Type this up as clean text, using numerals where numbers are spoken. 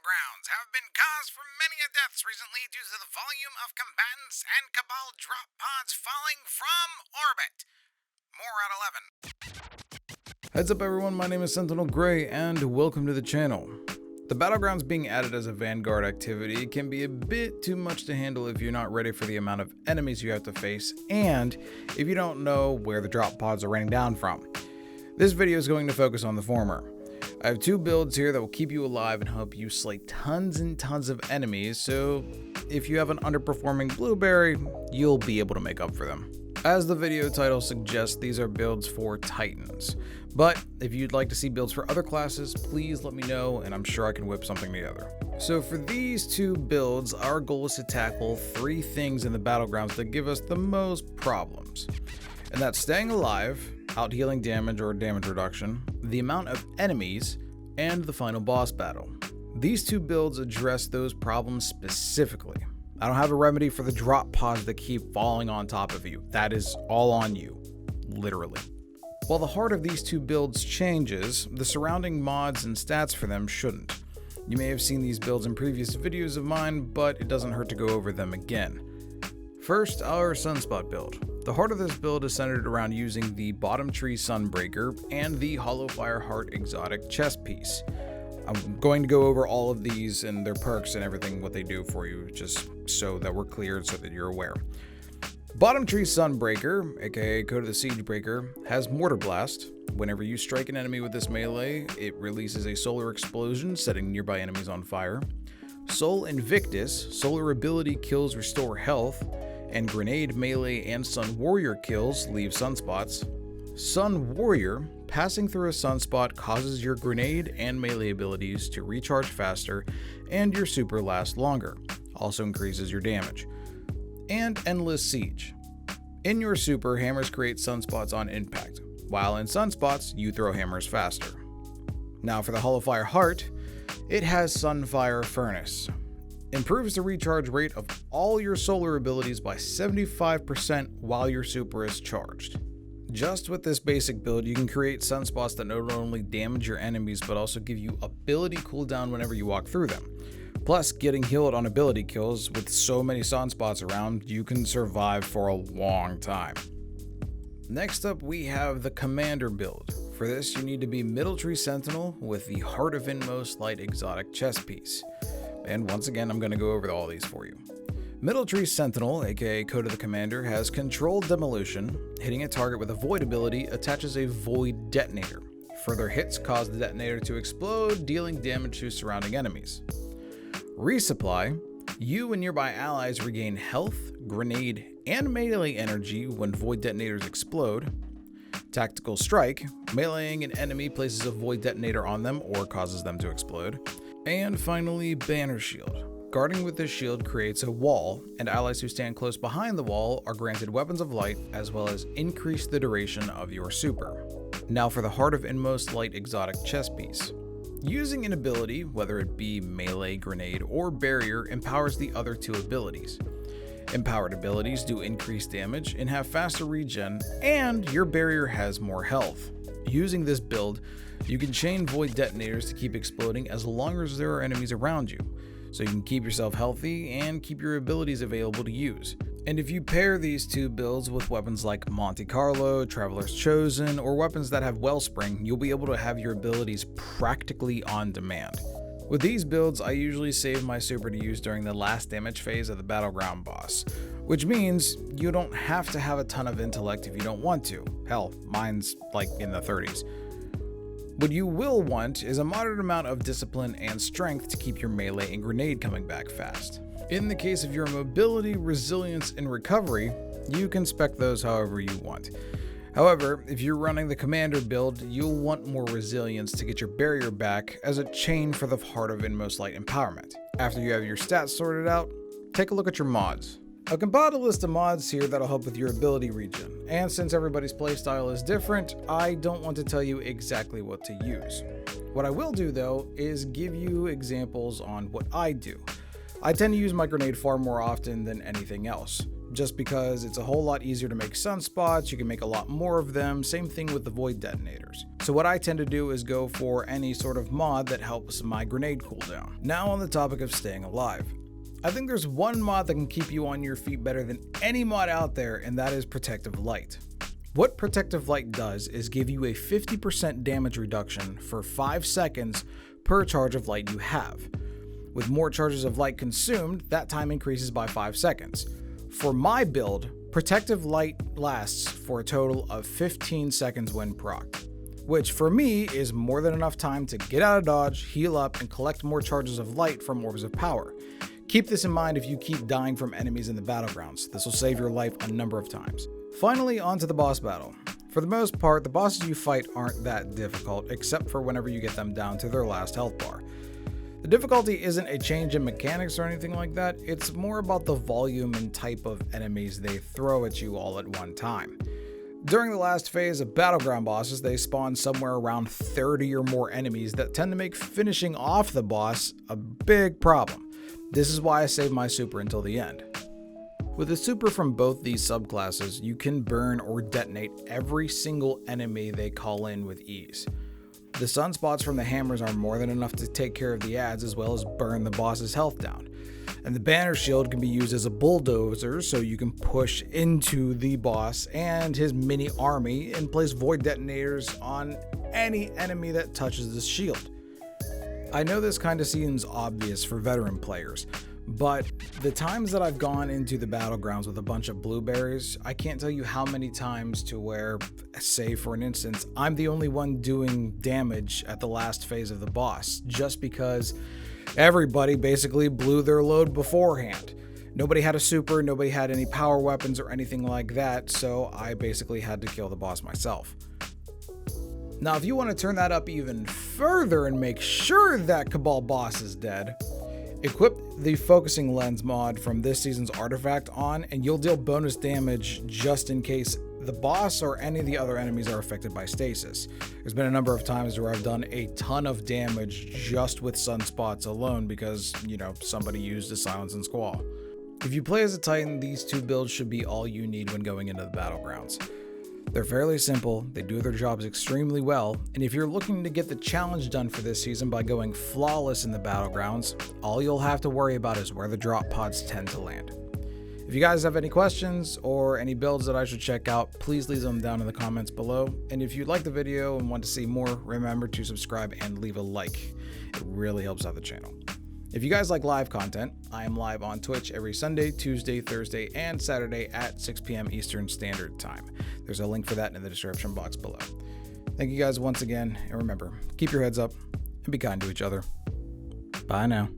Battlegrounds have been cause for many deaths recently due to the volume of combatants and Cabal drop pods falling from orbit. More at 11. Heads up everyone, my name is SentinelGray and welcome to the channel. The Battlegrounds being added as a Vanguard activity can be a bit too much to handle if you're not ready for the amount of enemies you have to face and if you don't know where the drop pods are raining down from. This video is going to focus on the former. I have two builds here that will keep you alive and help you slay tons and tons of enemies, so if you have an underperforming blueberry, you'll be able to make up for them. As the video title suggests, these are builds for Titans, but if you'd like to see builds for other classes, please let me know and I'm sure I can whip something together. So for these two builds, our goal is to tackle three things in the Battlegrounds that give us the most problems. And that's staying alive, out healing damage or damage reduction, the amount of enemies, and the final boss battle. These two builds address those problems specifically. I don't have a remedy for the drop pods that keep falling on top of you. That is all on you, literally. While the heart of these two builds changes, the surrounding mods and stats for them shouldn't. You may have seen these builds in previous videos of mine, but it doesn't hurt to go over them again. First, our Sunspot build. The heart of this build is centered around using the Middletree Sunbreaker and the Hollowfire Heart exotic chest piece. I'm going to go over all of these and their perks and everything, what they do for you, just so that we're clear, so that you're aware. Middletree Sunbreaker, aka Code of the Siegebreaker, has Mortar Blast. Whenever you strike an enemy with this melee, it releases a solar explosion, setting nearby enemies on fire. Soul Invictus, solar ability kills restore health, and grenade, melee, and Sun Warrior kills leave sunspots. Sun Warrior, passing through a sunspot causes your grenade and melee abilities to recharge faster and your super last longer, also increases your damage. And Endless Siege. In your super, hammers create sunspots on impact, while in sunspots, you throw hammers faster. Now for the Hollowfire Heart, it has Sunfire Furnace. Improves the recharge rate of all your solar abilities by 75% while your super is charged. Just with this basic build, you can create sunspots that not only damage your enemies, but also give you ability cooldown whenever you walk through them. Plus, getting healed on ability kills, with so many sunspots around, you can survive for a long time. Next up, we have the Commander build. For this, you need to be Middletree Sentinel with the Heart of Inmost Light exotic chest piece. And once again, I'm going to go over all these for you. Middletree Sentinel, aka Code of the Commander, has Controlled Demolition. Hitting a target with a Void ability attaches a Void Detonator. Further hits cause the detonator to explode, dealing damage to surrounding enemies. Resupply. You and nearby allies regain health, grenade, and melee energy when Void Detonators explode. Tactical Strike. Meleeing an enemy places a Void Detonator on them or causes them to explode. And finally, Banner Shield. Guarding with this shield creates a wall, and allies who stand close behind the wall are granted weapons of light, as well as increase the duration of your super. Now for the Heart of Inmost Light exotic chest piece. Using an ability, whether it be melee, grenade, or barrier, empowers the other two abilities. Empowered abilities do increased damage and have faster regen, and your barrier has more health. Using this build, you can chain Void Detonators to keep exploding as long as there are enemies around you, so you can keep yourself healthy and keep your abilities available to use. And if you pair these two builds with weapons like Monte Carlo, Traveler's Chosen, or weapons that have Wellspring, you'll be able to have your abilities practically on demand. With these builds, I usually save my super to use during the last damage phase of the Battleground boss, which means you don't have to have a ton of intellect if you don't want to. Hell, mine's like in the 30s. What you will want is a moderate amount of discipline and strength to keep your melee and grenade coming back fast. In the case of your mobility, resilience, and recovery, you can spec those however you want. However, if you're running the Commander build, you'll want more resilience to get your barrier back as a chain for the Heart of Inmost Light empowerment. After you have your stats sorted out, take a look at your mods. I've compiled a list of mods here that'll help with your ability regen, and since everybody's playstyle is different, I don't want to tell you exactly what to use. What I will do though is give you examples on what I do. I tend to use my grenade far more often than anything else. just because it's a whole lot easier to make sunspots, you can make a lot more of them, same thing with the void detonators. So what I tend to do is go for any sort of mod that helps my grenade cooldown. Now on the topic of staying alive. I think there's one mod that can keep you on your feet better than any mod out there, and that is Protective Light. What Protective Light does is give you a 50% damage reduction for 5 seconds per charge of light you have. With more charges of light consumed, that time increases by 5 seconds. For my build, Protective Light lasts for a total of 15 seconds when procced, which for me is more than enough time to get out of dodge, heal up, and collect more charges of light from Orbs of Power. Keep this in mind if you keep dying from enemies in the Battlegrounds. This will save your life a number of times. Finally, on to the boss battle. For the most part, the bosses you fight aren't that difficult, except for whenever you get them down to their last health bar. The difficulty isn't a change in mechanics or anything like that, it's more about the volume and type of enemies they throw at you all at one time. During the last phase of Battleground bosses, they spawn somewhere around 30 or more enemies that tend to make finishing off the boss a big problem. This is why I save my super until the end. With a super from both these subclasses, you can burn or detonate every single enemy they call in with ease. The sunspots from the hammers are more than enough to take care of the ads as well as burn the boss's health down. And the banner shield can be used as a bulldozer so you can push into the boss and his mini army and place void detonators on any enemy that touches the shield. I know this kind of seems obvious for veteran players, but the times that I've gone into the Battlegrounds with a bunch of blueberries, I can't tell you how many times to where, say for an instance, I'm the only one doing damage at the last phase of the boss, just because everybody basically blew their load beforehand. Nobody had a super, nobody had any power weapons or anything like that, so I basically had to kill the boss myself. Now, if you want to turn that up even further and make sure that Cabal boss is dead, equip the focusing lens mod from this season's artifact on, and you'll deal bonus damage just in case the boss or any of the other enemies are affected by stasis. There's been a number of times where I've done a ton of damage just with sunspots alone because, somebody used a silence and squall. If you play as a Titan, these two builds should be all you need when going into the Battlegrounds. They're fairly simple, they do their jobs extremely well, and if you're looking to get the challenge done for this season by going flawless in the Battlegrounds, all you'll have to worry about is where the drop pods tend to land. If you guys have any questions or any builds that I should check out, please leave them down in the comments below. And if you like the video and want to see more, remember to subscribe and leave a like. It really helps out the channel. If you guys like live content, I am live on Twitch every Sunday, Tuesday, Thursday, and Saturday at 6 p.m. Eastern Standard Time. There's a link for that in the description box below. Thank you guys once again, and remember, keep your heads up and be kind to each other. Bye now.